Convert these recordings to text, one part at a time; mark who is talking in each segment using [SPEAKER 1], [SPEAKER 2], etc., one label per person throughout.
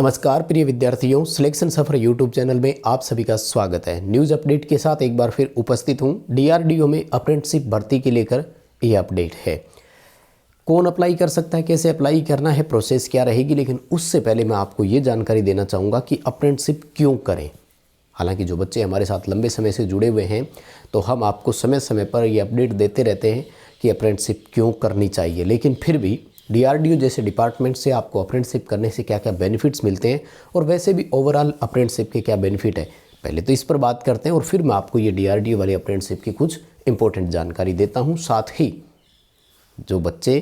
[SPEAKER 1] नमस्कार प्रिय विद्यार्थियों, सिलेक्शन सफर यूट्यूब चैनल में आप सभी का स्वागत है। न्यूज़ अपडेट के साथ एक बार फिर उपस्थित हूं। डीआरडीओ में अप्रेंटिसशिप भर्ती के लेकर ये अपडेट है। कौन अप्लाई कर सकता है, कैसे अप्लाई करना है, प्रोसेस क्या रहेगी, लेकिन उससे पहले मैं आपको ये जानकारी देना चाहूँगा कि अप्रेंटिसशिप क्यों करें। हालांकि जो बच्चे हमारे साथ लंबे समय से जुड़े हुए हैं तो हम आपको समय समय पर ये अपडेट देते रहते हैं कि अप्रेंटिसशिप क्यों करनी चाहिए, लेकिन फिर भी डीआरडीओ जैसे डिपार्टमेंट से आपको अप्रेंटिसशिप करने से क्या क्या बेनिफिट्स मिलते हैं और वैसे भी ओवरऑल अप्रेंटिसशिप के क्या बेनिफिट है, पहले तो इस पर बात करते हैं और फिर मैं आपको ये डीआरडीओ वाली अप्रेंटिसशिप की कुछ इंपॉर्टेंट जानकारी देता हूँ। साथ ही जो बच्चे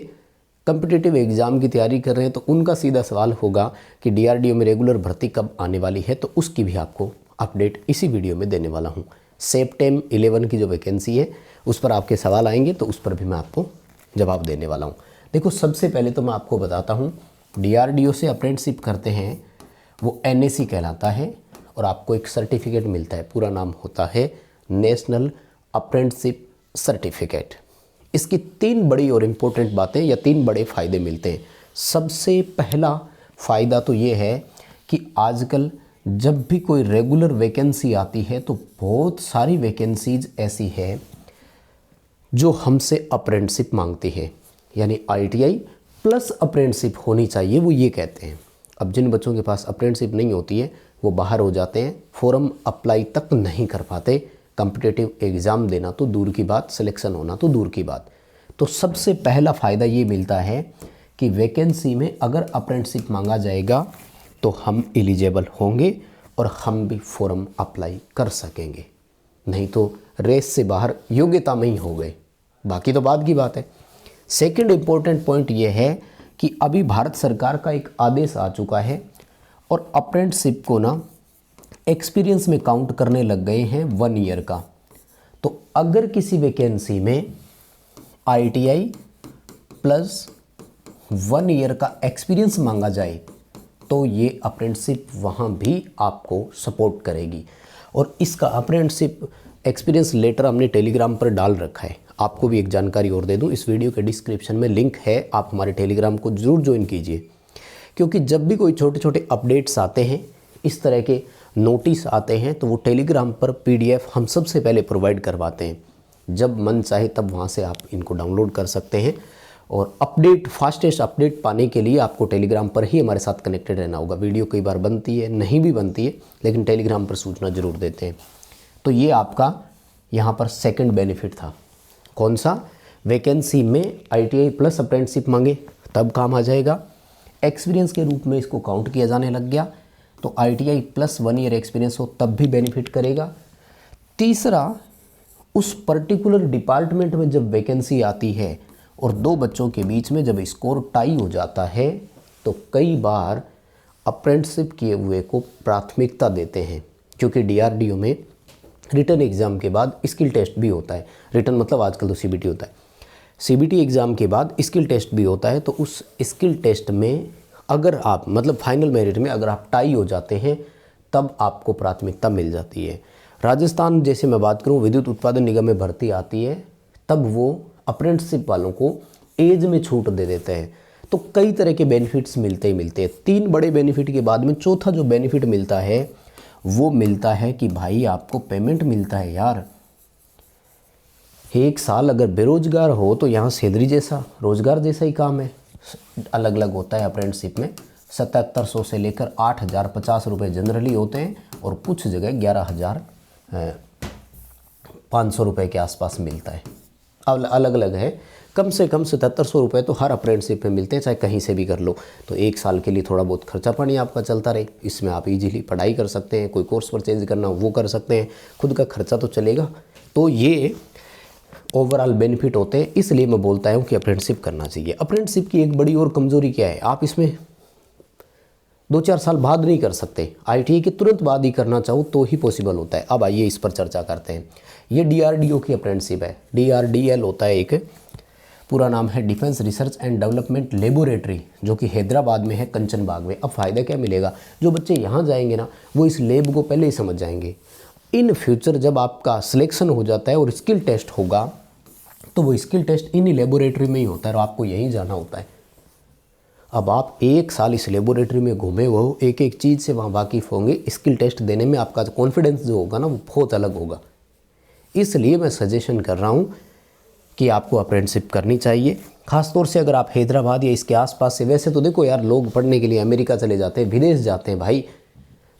[SPEAKER 1] कम्पिटिटिव एग्ज़ाम की तैयारी कर रहे हैं तो उनका सीधा सवाल होगा कि डीआरडीओ में रेगुलर भर्ती कब आने वाली है, तो उसकी भी आपको अपडेट इसी वीडियो में देने वाला हूँ। सेप्टेम 11 की जो वैकेंसी है उस पर आपके सवाल आएंगे तो उस पर भी मैं आपको जवाब देने वाला हूँ। देखो, सबसे पहले तो मैं आपको बताता हूँ, डीआरडीओ से अप्रेंटिसशिप करते हैं वो एनएसी कहलाता है और आपको एक सर्टिफिकेट मिलता है। पूरा नाम होता है नेशनल अप्रेंटिसशिप सर्टिफिकेट। इसकी तीन बड़ी और इम्पोर्टेंट बातें या तीन बड़े फ़ायदे मिलते हैं। सबसे पहला फ़ायदा तो ये है कि आजकल जब भी कोई रेगुलर वैकेंसी आती है तो बहुत सारी वैकेंसीज ऐसी है जो हमसे अप्रेंटिसशिप मांगती है, यानी आईटीआई प्लस अप्रेंटिसशिप होनी चाहिए, वो ये कहते हैं। अब जिन बच्चों के पास अप्रेंटिसशिप नहीं होती है वो बाहर हो जाते हैं, फॉर्म अप्लाई तक नहीं कर पाते। कॉम्पिटिटिव एग्ज़ाम देना तो दूर की बात, सिलेक्शन होना तो दूर की बात। तो सबसे पहला फ़ायदा ये मिलता है कि वैकेंसी में अगर अप्रेंटिसशिप मांगा जाएगा तो हम एलिजिबल होंगे और हम भी फॉर्म अप्लाई कर सकेंगे, नहीं तो रेस से बाहर योग्यता में ही हो गए, बाकी तो बाद की बात है। सेकंड इम्पोर्टेंट पॉइंट ये है कि अभी भारत सरकार का एक आदेश आ चुका है और अप्रेंटिसशिप को ना एक्सपीरियंस में काउंट करने लग गए हैं 1 ईयर का। तो अगर किसी वैकेंसी में आईटीआई प्लस 1 ईयर का एक्सपीरियंस मांगा जाए तो ये अप्रेंटिसशिप वहाँ भी आपको सपोर्ट करेगी। और इसका अप्रेंटिसशिप एक्सपीरियंस लेटर हमने टेलीग्राम पर डाल रखा है। आपको भी एक जानकारी और दे दूं, इस वीडियो के डिस्क्रिप्शन में लिंक है, आप हमारे टेलीग्राम को ज़रूर ज्वाइन कीजिए, क्योंकि जब भी कोई छोटे छोटे अपडेट्स आते हैं, इस तरह के नोटिस आते हैं, तो वो टेलीग्राम पर पीडीएफ हम सबसे पहले प्रोवाइड करवाते हैं। जब मन चाहे तब वहाँ से आप इनको डाउनलोड कर सकते हैं। और अपडेट, फास्टेस्ट अपडेट पाने के लिए आपको टेलीग्राम पर ही हमारे साथ कनेक्टेड रहना होगा। वीडियो कई बार बनती है, नहीं भी बनती है, लेकिन टेलीग्राम पर सूचना ज़रूर देते हैं। तो ये आपका यहाँ पर सेकंड बेनिफिट था। कौन सा? वैकेंसी में आईटीआई प्लस अप्रेंटिसशिप मांगे तब काम आ जाएगा। एक्सपीरियंस के रूप में इसको काउंट किया जाने लग गया तो आईटीआई प्लस 1 ईयर एक्सपीरियंस हो तब भी बेनिफिट करेगा। तीसरा, उस पर्टिकुलर डिपार्टमेंट में जब वैकेंसी आती है और दो बच्चों के बीच में जब स्कोर टाई हो जाता है तो कई बार अप्रेंटिसशिप किए हुए को प्राथमिकता देते हैं, क्योंकि डीआरडीओ में रिटन एग्ज़ाम के बाद स्किल टेस्ट भी होता है। रिटन मतलब आजकल तो सीबीटी होता है। सीबीटी एग्ज़ाम के बाद स्किल टेस्ट भी होता है। तो उस स्किल टेस्ट में अगर आप, मतलब फाइनल मेरिट में अगर आप टाई हो जाते हैं तब आपको प्राथमिकता मिल जाती है। राजस्थान जैसे मैं बात करूं, विद्युत उत्पादन निगम में भर्ती आती है तब वो अप्रेंटिसशिप वालों को एज में छूट दे देते हैं। तो कई तरह के बेनिफिट्स मिलते ही मिलते हैं। तीन बड़े बेनिफिट के बाद में चौथा जो बेनिफिट मिलता है वो मिलता है कि भाई आपको पेमेंट मिलता है यार। एक साल अगर बेरोजगार हो तो यहाँ सैलरी जैसा, रोजगार जैसा ही काम है। अलग अलग होता है अप्रेंटिसशिप में, 7700 से लेकर 8050 रुपये जनरली होते हैं और कुछ जगह 11500 रुपये के आसपास मिलता है। अब अलग अलग है, कम से कम 7700 रुपये तो हर अप्रेंटिसशिप में मिलते हैं, चाहे कहीं से भी कर लो। तो एक साल के लिए थोड़ा बहुत खर्चा पानी आपका चलता रहे, इसमें आप इजीली पढ़ाई कर सकते हैं, कोई कोर्स परचेज करना वो कर सकते हैं, खुद का खर्चा तो चलेगा। तो ये ओवरऑल बेनिफिट होते हैं, इसलिए मैं बोलता हूँ कि अप्रेंटिसशिप करना चाहिए। अप्रेंटिसशिप की एक बड़ी और कमज़ोरी क्या है, आप इसमें 2-4 साल बाद नहीं कर सकते, आईटीआई के तुरंत बाद ही करना चाहो तो ही पॉसिबल होता है। अब आइए इस पर चर्चा करते हैं। ये डीआरडीओ की अप्रेंटिसशिप है। डीआरडीएल होता है, एक पूरा नाम है defence research and development laboratory, जो कि हैदराबाद में है, कंचन बाग में। अब फ़ायदा क्या मिलेगा, जो बच्चे यहाँ जाएंगे ना वो इस लेब को पहले ही समझ जाएंगे। इन फ्यूचर जब आपका सिलेक्शन हो जाता है और स्किल टेस्ट होगा तो वो स्किल टेस्ट इन्हीं लेबोरेटरी में ही होता है और आपको यहीं जाना होता है। अब आप 1 साल इस लेबोरेटरी में घूमे हो, एक एक चीज़ से वहाँ वाकिफ़ होंगे, स्किल टेस्ट देने में आपका कॉन्फिडेंस जो होगा ना वो बहुत अलग होगा। इसलिए मैं सजेशन कर रहा हूँ कि आपको अप्रेंटिसशिप करनी चाहिए, ख़ासतौर से अगर आप हैदराबाद या इसके आसपास से। वैसे तो देखो यार, लोग पढ़ने के लिए अमेरिका चले जाते हैं, विदेश जाते हैं भाई,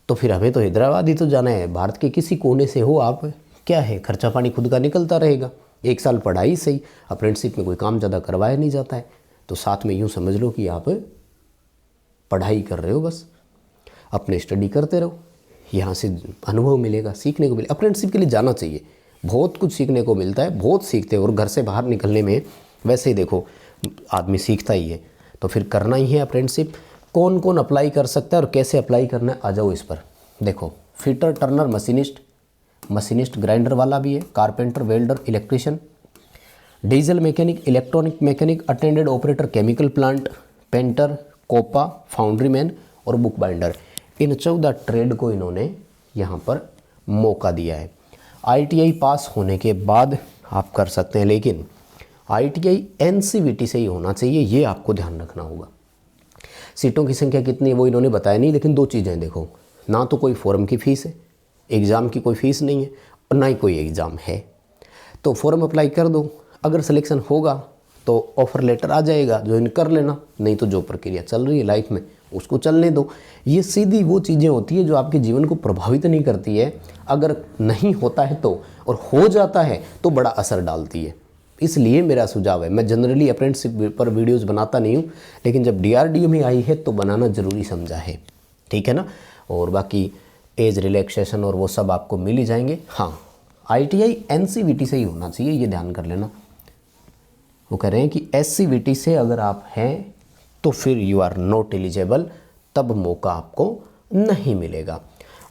[SPEAKER 1] तो फिर हमें तो हैदराबाद ही तो जाना है। भारत के किसी कोने से हो आप, क्या है, खर्चा पानी खुद का निकलता रहेगा। 1 साल पढ़ाई सही, अप्रेंटिसशिप में कोई काम ज़्यादा करवाया नहीं जाता है, तो साथ में यूँ समझ लो कि आप पढ़ाई कर रहे हो, बस अपने स्टडी करते रहो, यहाँ से अनुभव मिलेगा, सीखने को मिलेगा। अप्रेंटिसशिप के लिए जाना चाहिए, बहुत कुछ सीखने को मिलता है, बहुत सीखते हैं। और घर से बाहर निकलने में वैसे ही देखो आदमी सीखता ही है, तो फिर करना ही है अप्रेंटिसशिप। कौन कौन अप्लाई कर सकता है और कैसे अप्लाई करना है, आ जाओ इस पर। देखो, फिटर, टर्नर, मशीनिस्ट ग्राइंडर वाला भी है, carpenter, welder, electrician, diesel mechanic, electronic mechanic, attendant operator, chemical plant, painter, COPA, foundry man और बुक बाइंडर। इन 14 ट्रेड को इन्होंने यहाँ पर मौका दिया है। ITI पास होने के बाद आप कर सकते हैं, लेकिन ITI NCVT से ही होना चाहिए, ये आपको ध्यान रखना होगा। सीटों की संख्या कितनी है वो इन्होंने बताया नहीं, लेकिन 2 चीज़ें देखो, ना तो कोई फॉर्म की फ़ीस है, एग्ज़ाम की कोई फ़ीस नहीं है, और ना ही कोई एग्ज़ाम है। तो फॉर्म अप्लाई कर दो, अगर सिलेक्शन होगा तो ऑफ़र लेटर आ जाएगा, ज्वाइन कर लेना, नहीं तो जो प्रक्रिया चल रही है लाइफ में उसको चलने दो। ये सीधी वो चीज़ें होती है जो आपके जीवन को प्रभावित नहीं करती है, अगर नहीं होता है तो, और हो जाता है तो बड़ा असर डालती है। इसलिए मेरा सुझाव है, मैं जनरली अप्रेंटिसशिप पर वीडियोस बनाता नहीं हूँ, लेकिन जब DRDO में आई है तो बनाना ज़रूरी समझा है, ठीक है ना। और बाकी एज रिलैक्सेशन और वो सब आपको मिल ही जाएंगे। हाँ, ITI NCVT से ही होना चाहिए, ये ध्यान कर लेना। वो कह रहे हैं कि SCVT से अगर आप हैं तो फिर यू आर नॉट एलिजिबल, तब मौका आपको नहीं मिलेगा।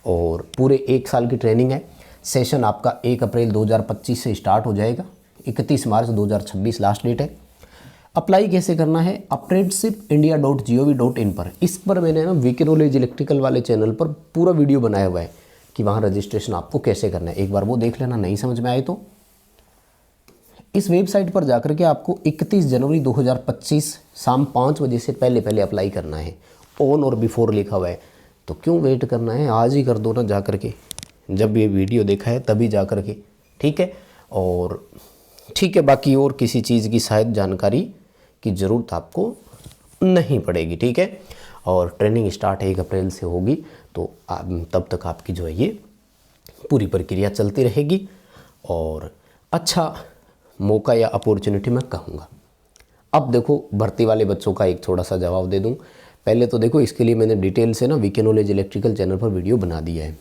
[SPEAKER 1] और पूरे 1 साल की ट्रेनिंग है। सेशन आपका 1 अप्रैल 2025 से स्टार्ट हो जाएगा, 31 मार्च 2026 लास्ट डेट है। अप्लाई कैसे करना है, apprenticeshipindia.gov.in पर, इस पर मैंने ना वीके नॉलेज इलेक्ट्रिकल वाले चैनल पर पूरा वीडियो बनाया हुआ है कि वहाँ रजिस्ट्रेशन आपको कैसे करना है। एक बार वो देख लेना, नहीं समझ में आए तो। इस वेबसाइट पर जाकर के आपको 31 जनवरी 2025 शाम 5 बजे से पहले अप्लाई करना है। ऑन और बिफोर लिखा हुआ है, तो क्यों वेट करना है, आज ही कर दो ना जा कर के, जब ये वीडियो देखा है तभी जा कर के, ठीक है। और ठीक है, बाकी और किसी चीज़ की शायद जानकारी की ज़रूरत आपको नहीं पड़ेगी, ठीक है। और ट्रेनिंग स्टार्ट 1 अप्रैल से होगी, तो तब तक आपकी जो है ये पूरी प्रक्रिया चलती रहेगी। और अच्छा मौका या अपॉर्चुनिटी मैं कहूँगा। अब देखो, भर्ती वाले बच्चों का एक थोड़ा सा जवाब दे दूँ। पहले तो देखो, इसके लिए मैंने डिटेल से ना वीके नॉलेज इलेक्ट्रिकल चैनल पर वीडियो बना दिया है,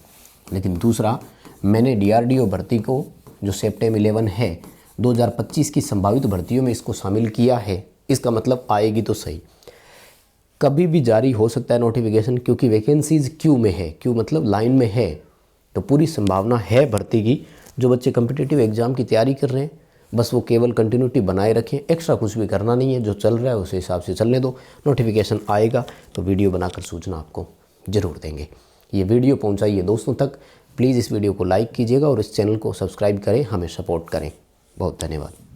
[SPEAKER 1] लेकिन दूसरा मैंने DRDO भर्ती को जो सेप्टेम्बर 11 है 2025 की संभावित भर्तियों में इसको शामिल किया है। इसका मतलब आएगी तो सही, कभी भी जारी हो सकता है नोटिफिकेशन, क्योंकि वैकेंसीज क्यू में है, क्यू मतलब लाइन में है, तो पूरी संभावना है भर्ती की। जो बच्चे कम्पिटिटिव एग्ज़ाम की तैयारी कर रहे हैं, बस वो केवल कंटिन्यूटी बनाए रखें, एक्स्ट्रा कुछ भी करना नहीं है, जो चल रहा है उस हिसाब से चलने दो। नोटिफिकेशन आएगा तो वीडियो बनाकर सूचना आपको ज़रूर देंगे। ये वीडियो पहुंचाइए दोस्तों तक, प्लीज़ इस वीडियो को लाइक कीजिएगा और इस चैनल को सब्सक्राइब करें, हमें सपोर्ट करें। बहुत धन्यवाद।